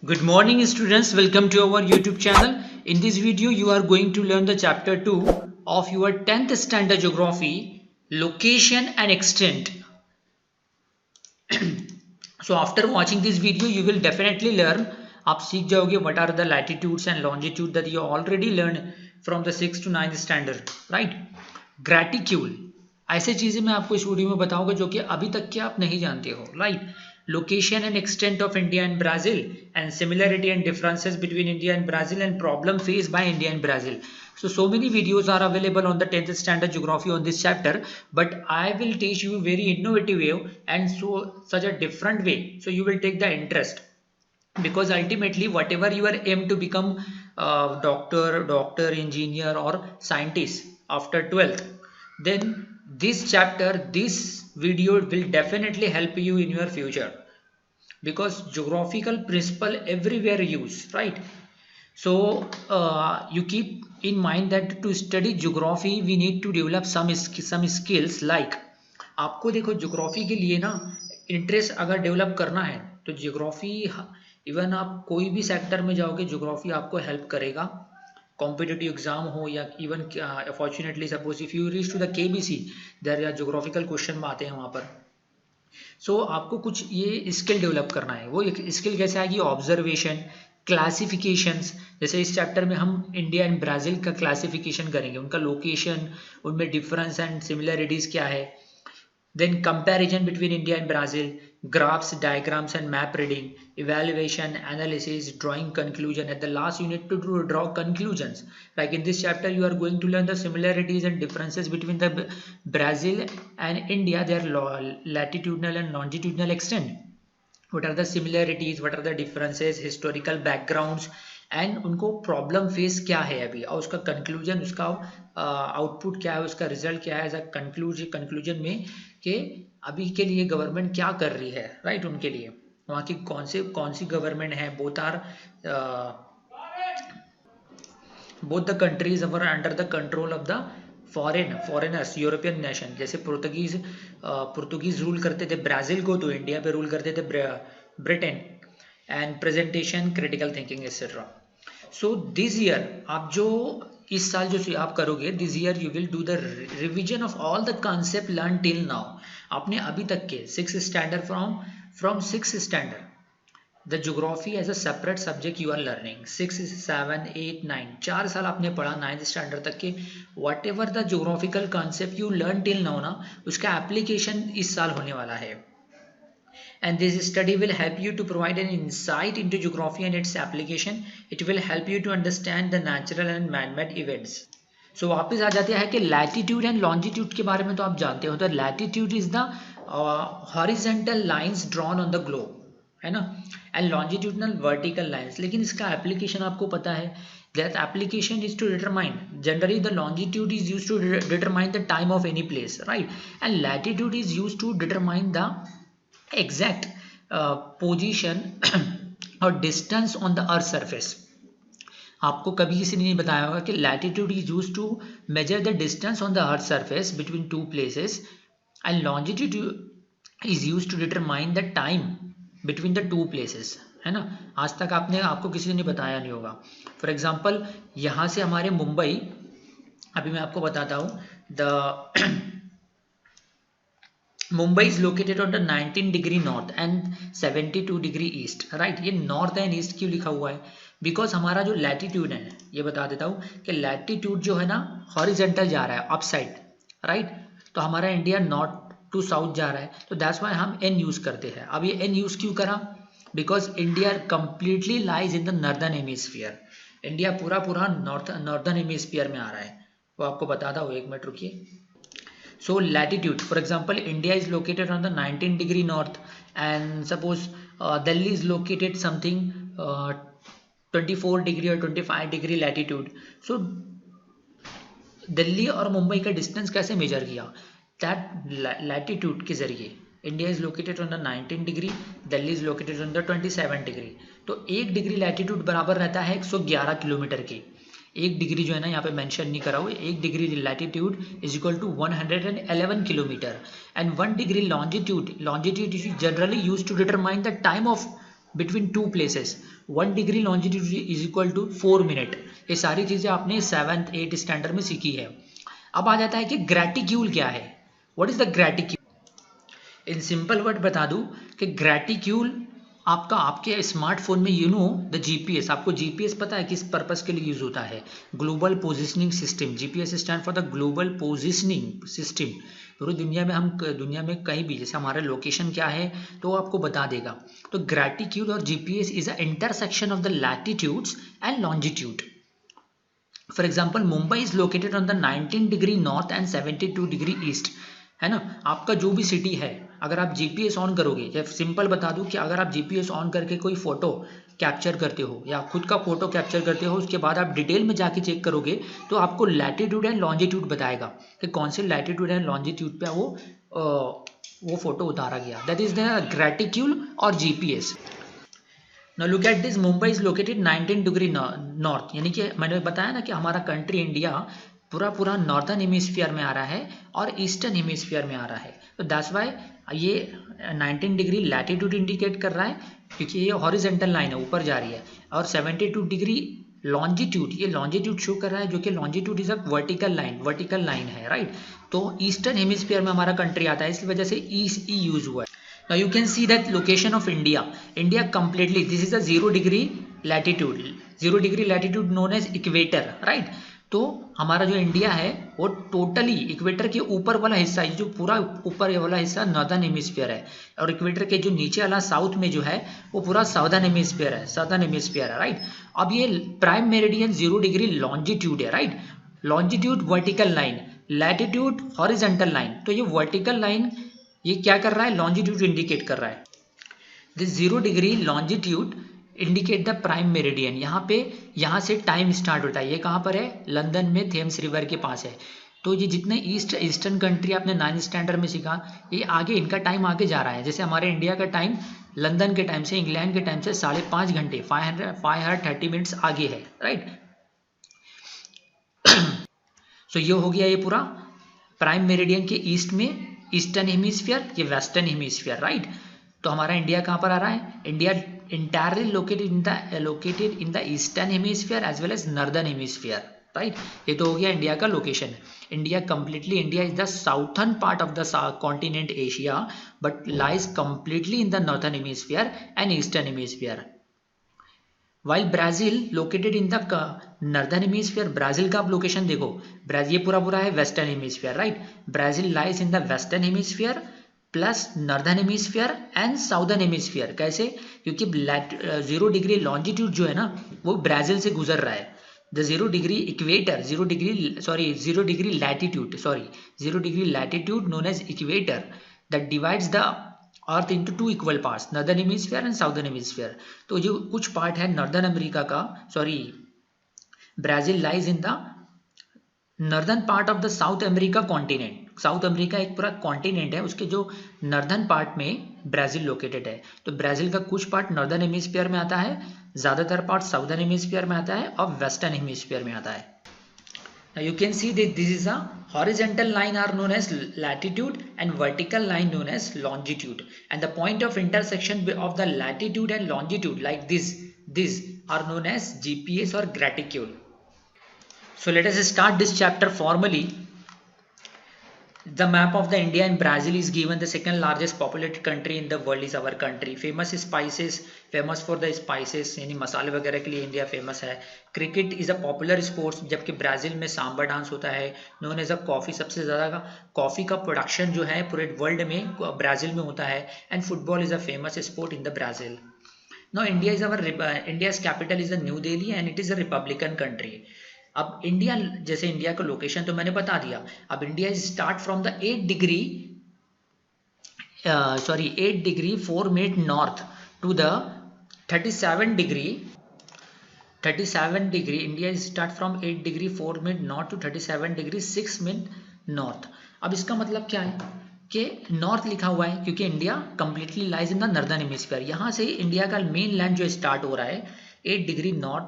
Good morning students, welcome to our YouTube channel. In this video you are going to learn the chapter 2 of your 10th standard geography, location and extent. So after watching this video you will definitely learn, आप सीख जाओगे what are the latitudes and longitude that you already learned from the 6th to 9th standard, right? Graticule, ऐसे चीजें मैं आपको इस video में बताऊंगा जो कि अभी तक के आप नहीं जानते हो, right? Location and extent of India and Brazil and similarity and differences between India and Brazil and problem faced by India and Brazil. So many videos are available on the 10th standard geography on this chapter, but I will teach you very innovative way and such a different way. So you will take the interest, because ultimately whatever you are aim to become doctor, engineer or scientist after 12th, then this video will definitely help you in your future, because geographical principle everywhere use, right? So you keep in mind that to study geography we need to develop some skills, like आपको देखो geography के लिए ना interest अगर develop करना है तो geography, even आप कोई भी सेक्टर में जाओगे ज्योग्राफी आपको हेल्प करेगा. कॉम्पिटिटिव एग्जाम हो या even fortunately suppose if you reach to the KBC, there या ज्योग्राफिकल क्वेश्चन में आते हैं वहाँ पर. सो आपको कुछ ये स्किल डेवलप करना है. वो स्किल कैसे आएगी? Observation, classifications. जैसे इस चैप्टर में हम इंडिया एंड ब्राज़ील का क्लासिफिकेशन करेंगे, उनका लोकेशन, उनमें डिफरेंस एंड सिमिलरिटीज़ क्या है. Then comparison between India and Brazil, graphs, diagrams and map reading, evaluation, analysis, drawing conclusion. At the last you need to draw conclusions. Like in this chapter you are going to learn the similarities and differences between the Brazil and India, their latitudinal and longitudinal extent. What are the similarities, what are the differences, historical backgrounds, and उनको problem face क्या है अभी, और उसका conclusion, उसका output क्या है, उसका रिजल्ट क्या है एज अ कंक्लूजन में, कि अभी के लिए गवर्नमेंट क्या कर रही है, राइट? उनके लिए वहाँ की कौन सी गवर्नमेंट है. Both the countries are under the control of the foreigners, European nation. जैसे पुर्तगीज रूल करते थे ब्राज़ील को, तो इंडिया पे रूल करते थे Britain. And presentation, critical thinking etcetera. So this year आप जो इस साल जो आप करोगे, this year you will do the revision of all the concept learn till now. आपने अभी तक के 6th standard from 6th standard, the geography as a separate subject you are learning. 6, 7, 8, 9 4 साल आपने पढ़ा 9th स्टैंडर्ड तक के. What ever the geographical concept you learn till now ना, उसका एप्लीकेशन इस साल होने वाला है. And this study will help you to provide an insight into geography and its application. It will help you to understand the natural and man-made events. So वापस आ जाते हैं कि latitude and longitude के बारे में तो आप जानते हो. तो latitude is the horizontal lines drawn on the globe, है ना, and longitudinal vertical lines. लेकिन इसका application आपको पता है. That application is to determine, generally the longitude is used to determine the time of any place, right? And latitude is used to determine the exact position और distance on the earth surface. आपको कभी किसी ने नहीं बताया होगा कि latitude is used to measure the distance on the earth surface between two places, and longitude is used to determine the time between the two places, है ना. आज तक आपको किसी ने नहीं बताया नहीं होगा. फॉर एग्जाम्पल यहाँ से हमारे मुंबई, अभी मैं आपको बताता हूँ, the Mumbai is located on the 19 degree north and 72 degree east, right? ये north and east क्यों लिखा हुआ है? Because हमारा जो latitude है, ये बता देता हूँ कि latitude जो है ना horizontal जा रहा है, up side, right? तो हमारा इंडिया north to south जा रहा है, तो that's why हम N use करते हैं. अब ये N use क्यों करा? Because India completely lies in the northern hemisphere. India पूरा northern hemisphere में आ रहा है. वो आपको बताता हूँ, एक मिनट रुकिए. So latitude, for example, India is located on the 19 degree north, and suppose Delhi is located something 24 degree or 25 degree latitude. So Delhi और मुंबई का डिस्टेंस कैसे मेजर किया? दैट लैटिट्यूड के जरिए. India is located on the 19 degree, Delhi is located on the 27 degree. तो 1 degree latitude बराबर रहता है 111 किलोमीटर के. 1 डिग्री जो है ना यहाँ पे मेंशन नहीं करा हुआ, 1 degree latitude is equal to 111 kilometre. And 1 degree longitude is generally use to determine the time of between two places, 1 degree longitude is equal to 4 minute. ये सारी चीज़ें आपने 7th 8th स्टैंडर्ड में सीखी है। अब आ जाता है कि ग्रेटिक्यूल क्या है, what is the graticule. In simple word बता दूं कि ग्रेटिक्यूल आपका आपके स्मार्टफोन में द जीपीएस, आपको जीपीएस पता है किस पर्पस के लिए यूज होता है, global positioning system. GPS stand for the global positioning system. पूरी दुनिया में, हम दुनिया में कहीं भी, जैसे हमारा लोकेशन क्या है तो वो आपको बता देगा। तो ग्रेटिक्यूल और GPS is a intersection of the latitudes and longitude. For example, Mumbai is located on the 19 degree north and 72 degree east, है ना। आपका जो भी सिटी है, अगर आप जीपीएस ऑन करोगे, या सिंपल बता दूं कि अगर आप जीपीएस ऑन करके कोई फोटो कैप्चर करते हो या खुद का फोटो कैप्चर करते हो, उसके बाद आप डिटेल में जाके चेक करोगे तो आपको लैटिट्यूड एंड लॉन्जिट्यूड बताएगा कि कौन से लैटिट्यूड एंड लॉन्जिट्यूड पे वो फोटो उतारा गया। दैट इज द ग्रेटिक्यूल और GPS. Now look at this, Mumbai is located 19 degree north, यानी कि मैंने बताया ना कि हमारा कंट्री इंडिया पूरा नॉर्थन हेमिस्फीयर में आ रहा है और ईस्टर्न हेमिस्फीयर में आ रहा है। तो दैट्स वाई ये 19 डिग्री लैटिट्यूड इंडिकेट कर रहा है क्योंकि ये हॉरिजेंटल लाइन है, ऊपर जा रही है, और 72 डिग्री लॉन्जिट्यूड, ये लॉन्जिट्यूड शो कर रहा है, जो कि longitude is a vertical line है, राइट। तो ईस्टर्न हेमिस्फीयर में हमारा कंट्री आता है, इसकी वजह से ई यूज हुआ है। Now you can see that location of India. India completely, this is a 0 degree latitude. 0 degree latitude known as equator, right? तो हमारा जो इंडिया है वो टोटली इक्वेटर के ऊपर वाला हिस्सा, जो पूरा ऊपर वाला हिस्सा नॉर्दर्न हेमिस्फीयर है, और इक्वेटर के जो नीचे वाला साउथ में जो है वो पूरा साउदर्न हेमिस्फीयर है, राइट। अब ये प्राइम मेरिडियन 0 डिग्री लॉन्जिट्यूड है, right. Longitude vertical line, latitude horizontal line. तो ये वर्टिकल लाइन ये क्या कर रहा है, लॉन्जिट्यूड इंडिकेट कर रहा है। This 0 degree longitude indicate the prime meridian. यहाँ से टाइम स्टार्ट होता है। ये कहाँ पर है, लंदन में थेम्स रिवर के पास है। तो ये जितने ईस्टर्न कंट्री आपने 9th स्टैंडर्ड में सीखा, ये आगे इनका टाइम आगे जा रहा है। जैसे हमारे इंडिया का टाइम लंदन के टाइम से, इंग्लैंड के टाइम से 5.5 घंटे 530 मिनट्स आगे है, राइट। सो ये हो गया ये पूरा प्राइम मेरिडियन के ईस्ट में ईस्टर्न हेमिस्फीयर, ये वेस्टर्न हेमिस्फीयर, राइट। तो हमारा इंडिया कहाँ पर आ रहा है, India entirely located in the eastern hemisphere as well as northern hemisphere, right. ये तो हो गया इंडिया का लोकेशन। India is the southern part of the continent Asia but lies completely in the northern hemisphere and eastern hemisphere. While Brazil located in the northern hemisphere, Brazil का आप location देखो, ये पूरा है western hemisphere, right. Brazil lies in the western hemisphere plus northern hemisphere and southern hemisphere. कैसे, क्योंकि 0 degree longitude जो है ना वो ब्राजील से गुजर रहा है। The 0 degree equator, 0 degree latitude known as equator that divides the earth into 2 equal parts, northern hemisphere and southern hemisphere. तो जो कुछ पार्ट है नॉर्दर्न अमेरिका का, Brazil lies in the northern part of the South America continent. South America एक पूरा continent है, उसके जो नॉर्दर्न पार्ट में ब्राजील लोकेटेड है। तो ब्राजील का कुछ पार्ट नॉर्दर्न हेमिस्फीयर में आता है, ज्यादातर पार्ट साउदर्न हेमिस्फीयर में आता है और वेस्टर्न हेमिस्फीयर में आता है। Now you can see that this is a horizontal line are known as latitude and vertical line known as longitude, and the point of intersection of the latitude and longitude like this are known as GPS or graticule. So let us start this chapter formally. The map of the India and Brazil is given. The second largest populated country in the world is our country. Famous for the spices, यानी मसाले वगैरह के लिए India famous है. Cricket is a popular sports, जबकि Brazil में Samba dance होता है. नोन एज अ कॉफी, सबसे ज़्यादा कॉफी का प्रोडक्शन जो है पूरे वर्ल्ड में ब्राज़ील में होता है. And football is a famous sport in the Brazil. Now India's capital is a New Delhi and it is a republican country. अब इंडिया, जैसे इंडिया का लोकेशन तो मैंने बता दिया. अब India is start from the 8 degree 4 minute north to the 37 degree. India is start from 8 degree 4 minute north to 37 degree 6 minute north. अब इसका मतलब क्या है कि नॉर्थ लिखा हुआ है क्योंकि India completely lies in the northern hemisphere. यहाँ से इंडिया का मेन लैंड जो स्टार्ट हो रहा है 8 डिग्री नॉर्थ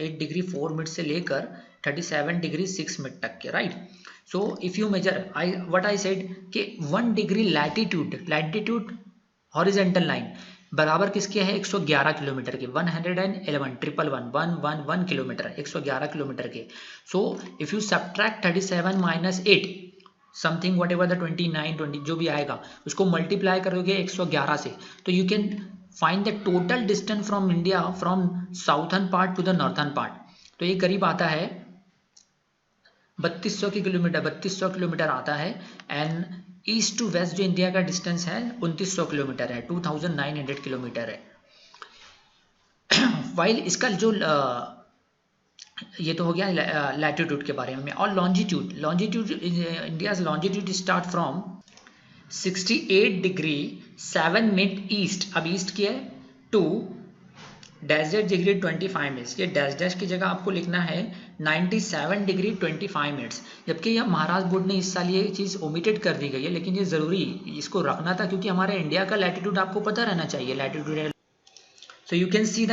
8 डिग्री 4 मिनट से लेकर 37 डिग्री 6 मिनट तक के, right. So if you measure what I said कि 1 डिग्री लैटिट्यूड हॉरिजेंटल लाइन, बराबर किसके है 111 किलोमीटर के, 111 किलोमीटर, 111 किलोमीटर के। सो if you subtract 37 minus 8 something what ever the 29 20 जो भी आएगा उसको मल्टीप्लाई करोगे 111 से, तो you can find the total distance from India from southern part two the northern part. तो ये करीब आता है 3200 किलोमीटर आता है। एंड ईस्ट टू वेस्ट जो इंडिया का डिस्टेंस है 2900 किलोमीटर है, 2900 किलोमीटर है। वाइल इसका जो ये तो हो गया लैटिट्यूड के बारे में। और longitude, India longitude start from 68 degree 7 minute east, अब ईस्ट की है, टू डैश डिग्री 25 मिनट्स। ये डैश की जगह आपको लिखना है 97 डिग्री 25 मिनट्स, जबकि यह महाराष्ट्र बोर्ड ने इस साल ये चीज़ ओमिटेड कर दी गई है, लेकिन ये ज़रूरी इसको रखना था क्योंकि हमारे इंडिया का लैटिट्यूड आपको पता रहना चाहिए, latitude. So you can see the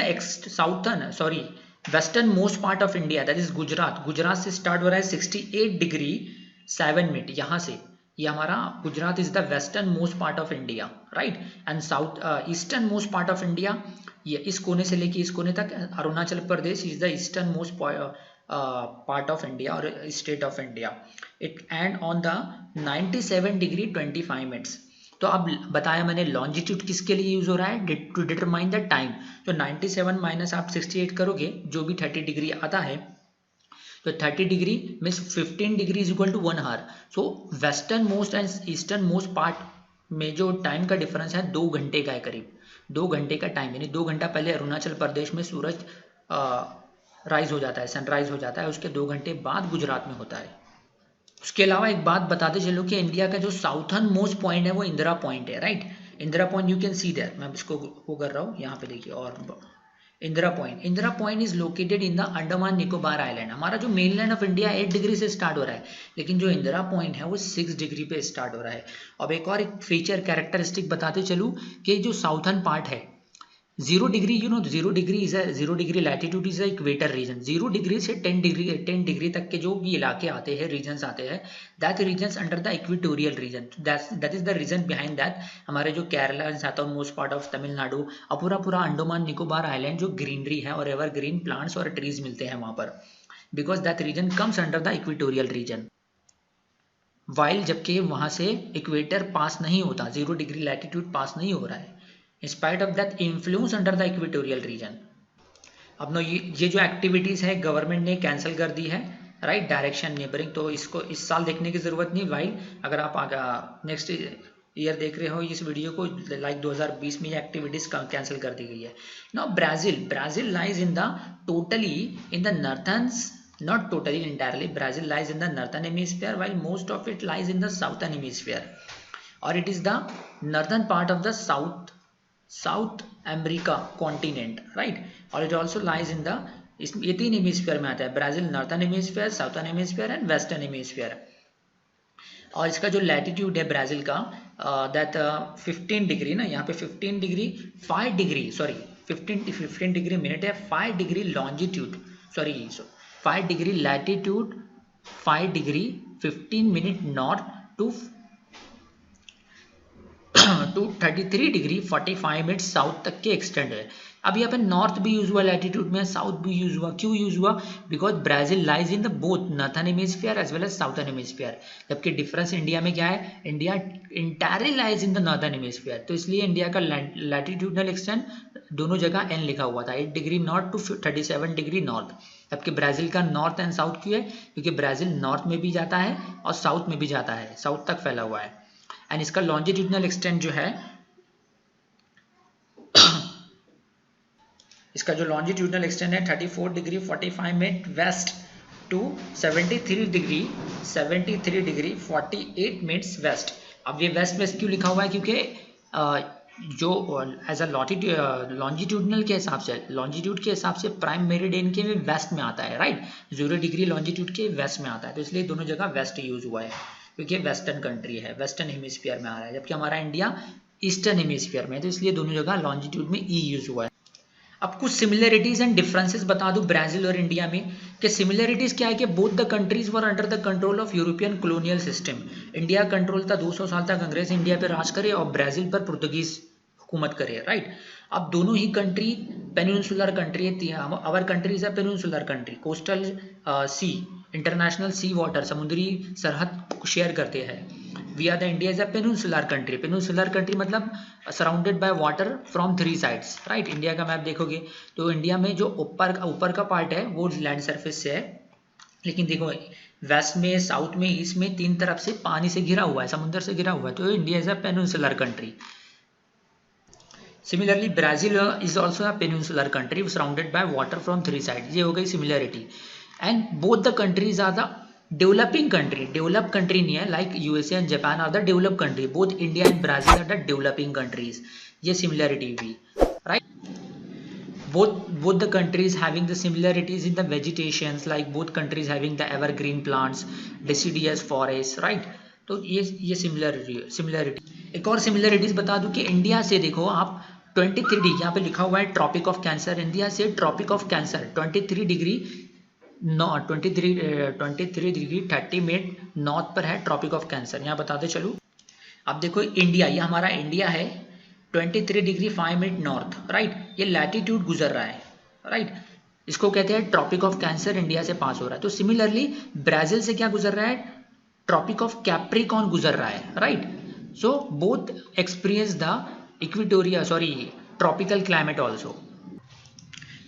western most part of India, that is Gujarat से स्टार्ट हो रहा है 68 डिग्री 7 मिनट यहाँ से, ये हमारा Gujarat is the western most part of India, right. And south eastern most part of India, ये इस कोने से लेके इस कोने तक Arunachal Pradesh is the eastern most part of India और state of India. It end on the 97 degree 25 minutes. तो अब बताया मैंने लॉन्जिट्यूड किसके लिए यूज हो रहा है, टू डिटरमाइन द टाइम। तो 97 माइनस आप 68 करोगे जो भी 30 डिग्री आता है, तो 30 degree means 15 degree is equal to 1 hour. So western most and eastern most part में जो टाइम का डिफरेंस है 2 घंटे का है, करीब 2 घंटे का टाइम, यानी 2 घंटा पहले अरुणाचल प्रदेश में सूरज राइज हो जाता है, सनराइज हो जाता है, उसके 2 घंटे बाद गुजरात में होता है। उसके अलावा एक बात बताते चलो कि इंडिया का जो साउथर्न मोस्ट पॉइंट है वो इंदिरा पॉइंट है, राइट। Indira point you can see there, मैं इसको वो कर रहा हूँ यहाँ पे देखिए। और Indira point is located in the Andaman Nicobar island. हमारा जो मेनलैंड ऑफ इंडिया 8 डिग्री से स्टार्ट हो रहा है, लेकिन जो इंदिरा पॉइंट है वो 6 डिग्री पे स्टार्ट हो रहा है। अब एक और एक फीचर कैरेक्टरिस्टिक बताते चलूँ कि जो साउथर्न पार्ट है 0 degree, 0 degree latitude is equator region. 0 degree से 10 डिग्री तक के जो भी इलाके आते हैं, रीजन्स आते हैं, that regions under the equatorial region, that is the region behind that हमारे जो Kerala, south most part of Tamil Nadu और पूरा अंडमान निकोबार आइलैंड जो ग्रीनरी है और एवर ग्रीन प्लांट्स और ट्रीज मिलते हैं वहां पर, because that region comes under the equatorial region. While जबकि वहां से इक्वेटर पास नहीं होता, 0 डिग्री लैटिट्यूड पास नहीं हो रहा है, in spite of that influence under the equatorial region। अब नो ये जो एक्टिविटीज है गवर्नमेंट ने कैंसिल कर दी है, राइट, डायरेक्शन नेबरिंग, तो इसको इस साल देखने की जरूरत नहीं। वाइल अगर आप नेक्स्ट ईयर देख रहे हो इस वीडियो को, लाइक 2020 में ये एक्टिविटीज कैंसिल कर दी गई है। Now Brazil lies in the totally in the northern, not totally entirely, Brazil lies in the northern hemisphere while most of it lies in the southern hemisphere, or it is the northern part of the South America continent, right, or it also lies in the, ये 3 hemisphere में आता है, Brazil northern hemisphere, southern hemisphere and western hemisphere. और इसका जो latitude है Brazil का that 15 degree ना, यहाँ पे 15 degree 5 degree sorry 15 degree minute है, 5 degree longitude, sorry 5 degree latitude, 5 degree 15 minute north to 33 degree 45 minute south तक के एक्सटेंड है। अब यहाँ पे नॉर्थ भी यूज हुआ लैटिट्यूड में, साउथ भी यूज हुआ, क्यों यूज हुआ, because Brazil lies in the both northern hemisphere as well as southern hemisphere, जबकि डिफरेंस इंडिया में क्या है, India entirely lies in the northern hemisphere, तो इसलिए इंडिया का लैटिट्यूडनल एक्सटेंड दोनों जगह n लिखा हुआ था, 8 degree north to 37 degree north. जबकि ब्राजील का नॉर्थ एंड साउथ क्यों है, क्योंकि ब्राजील नॉर्थ में भी जाता है और साउथ में भी जाता है, साउथ तक फैला हुआ है। एंड इसका लॉन्जिट्यूडनल एक्सटेंड जो है इसका जो लॉन्जिट्यूडनल एक्सटेंड है 34 degree 45 minute west to 73 degree 48 minutes west. अब ये वेस्ट वेस्ट क्यों लिखा हुआ है, क्योंकि जो एज अ लॉन्जिट्यूडनल के हिसाब से, लॉन्जिट्यूड के हिसाब से प्राइम मेरिडियन के वेस्ट में आता है, राइट, 0 डिग्री लॉन्जिट्यूड के वेस्ट में आता है, तो इसलिए दोनों जगह वेस्ट यूज हुआ है, क्योंकि वेस्टर्न कंट्री है, वेस्टर्न हेमिस्फीयर में आ रहा है, जबकि हमारा इंडिया ईस्टर्न हेमिस्फीयर में है, तो इसलिए दोनों जगह लॉन्जिट्यूड में ई यूज हुआ है। अब कुछ सिमिलरिटीज एंड डिफरेंसेस बता दूं ब्राजील और इंडिया में, कि सिमिलरिटीज क्या है कि both the countries were under the control of European colonial system. India control था 200 साल तक, अंग्रेज इंडिया पर राज करे, और ब्राजील पर पुर्तगीज हुकूमत करे, राइट। अब दोनों ही कंट्री पेनिनसुलर कंट्री है, our country is a peninsular country, coastal sea, international sea water, समुद्री सरहद शेयर करते हैं। We are the India is a peninsular country, peninsular country मतलब surrounded by water from 3 sides, right. India का map देखोगे तो India में जो ऊपर का पार्ट है वो लैंड सरफेस से है, लेकिन देखो वेस्ट में, साउथ में, ईस्ट में 3 तरफ से पानी से घिरा हुआ है, समुद्र से घिरा हुआ है, तो India is a peninsular country. Similarly Brazil is also a peninsular country surrounded by water from 3 side, ये हो गई similarity. And both the countries are the developing country, develop country नहीं है, like USA and Japan are the develop country, both India and Brazil are the developing countries, ये similarity हुई, right. both the countries having the similarities in the vegetations, like both countries having the evergreen plants, deciduous forests, right। तो ये similarity. एक और similarities बता दूं कि India से देखो आप 23 डिग्री, यहाँ पे लिखा हुआ है ट्रॉपिक ऑफ कैंसर, इंडिया से tropic of cancer 23 degree 23 degree 30 minute north पर है ट्रॉपिक ऑफ कैंसर, यहाँ बताते चलूँ। अब देखो इंडिया, ये हमारा इंडिया है 23 डिग्री 5 मिनट नॉर्थ, राइट, ये लैटिट्यूड गुजर रहा है, राइट, इसको कहते हैं ट्रॉपिक ऑफ कैंसर, इंडिया से पास हो रहा है। तो सिमिलरली ब्राजील से क्या गुजर रहा है, ट्रॉपिक ऑफ कैप्रिकॉर्न गुजर रहा है, right. So both experience the tropical climate also.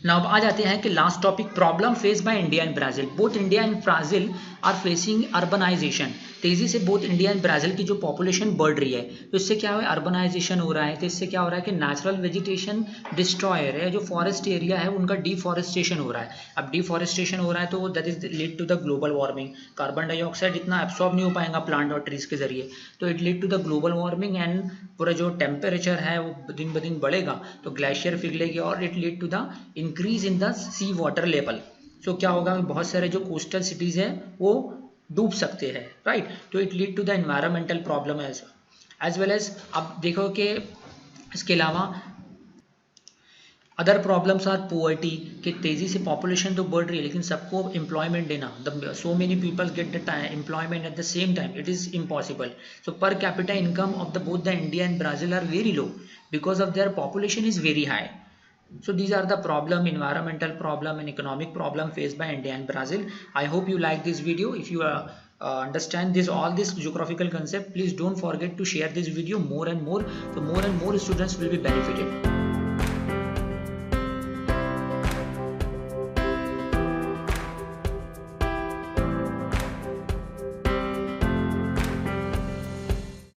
Now अब आ जाते हैं कि last topic, problem face by India and Brazil. Both India and Brazil are facing urbanisation, तेजी से बोथ इंडिया एंड ब्राजील की जो पॉपुलेशन बढ़ रही है, तो इससे क्या हो, अर्बनाइजेशन हो रहा है, तो इससे क्या हो रहा है कि नेचुरल वेजिटेशन डिस्ट्रॉय है, जो फॉरेस्ट एरिया है उनका डिफॉरेस्टेशन हो रहा है। अब डिफॉरेस्टेशन हो रहा है तो that is lead to the global warming, carbon dioxide इतना एब्सॉर्ब नहीं हो पाएगा प्लांट और ट्रीज के जरिए, तो it lead to the global warming and पूरा जो टेम्परेचर है वो दिन ब दिन बढ़ेगा, तो ग्लेशियर पिघलेगी और it lead to the increase in the sea water level. So क्या होगा, बहुत सारे जो कोस्टल सिटीज हैं वो डूब सकते हैं, राइट। तो it lead to the environmental problem as well as, अब देखो कि इसके अलावा अदर प्रॉब्लम्स आर पुअर्टी, कि तेजी से पॉपुलेशन तो बढ़ रही है लेकिन सबको एम्प्लॉयमेंट देना, so many people get the employment at the same time, it is impossible. So per capita income of the both the India and Brazil are very low because of their population is very high. So these are the problem, environmental problem and economic problem faced by India and Brazil. I hope you like this video. If you understand all this geographical concept, please don't forget to share this video more and more, so more and more students will be benefited.